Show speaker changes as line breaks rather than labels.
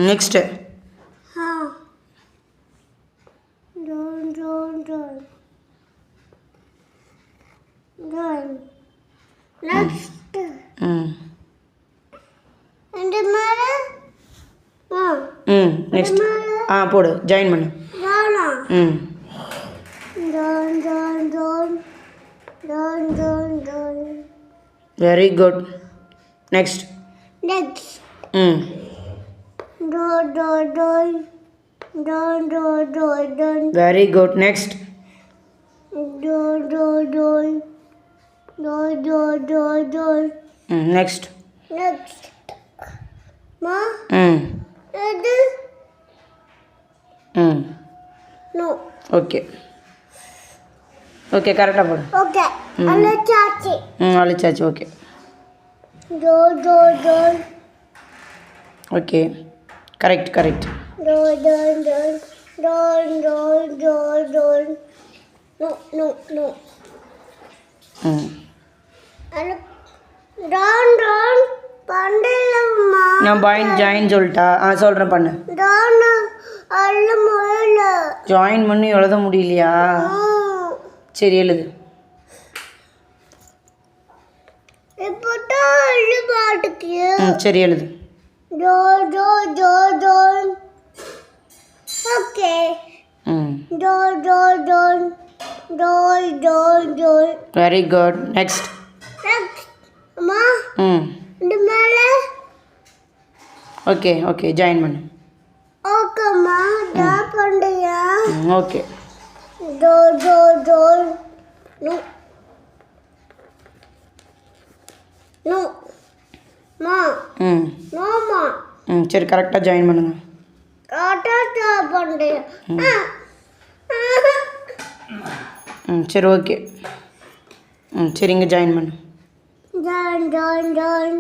Next
next
ம்
இந்த மேலே
நெக்ஸ்ட் போடு ஜாயின் பண்ணு
வேணாம்
ம்
Don, don, don, don, don, don.
Very good next
Next.
ம்
Do, do, don, don, do, do, don.
Very good next
Do, do, don, do, do, do, don.
Next
Next. Ma,
ம்
இது
ம்
no.
Okay okay கரெக்டாக போடு
Okay. Alla chachi.
அழிச்சாச்சு okay
Do, do, don,
okay correct correct
do, don, don, don, don, don, don. No, no, no.
ம்
Alla don, don, பண்ணலம்மா.
நான் join சொல்லிட்டா சொல்கிறேன் பண்ணு
don அல்ல முதல்ல.
ஜாயின் பண்ணி எழுத முடியலையா சரி எழுது
இப்போதான் அல்ல பாட்டுக்கு.
சரி எழுது
Do, do, do, don. Okay. Do, do, don. Do, do, don.
Very good next
Next. அம்மா
ம்
இந்த மேலே.
ஓகே ஓகே ஜாயின் பண்ணு
ஓகேம்மா நான் பண்ணுறியா?
Okay
Do, do, don. No. No. மா
ம்
நோமா
சரி கரெக்டாக ஜாயின் பண்ணுங்க
காட்டா பண்ணுறியா?
சரி ஓகே சரி இங்கே ஜாயின் பண்ணு
Don, don, don.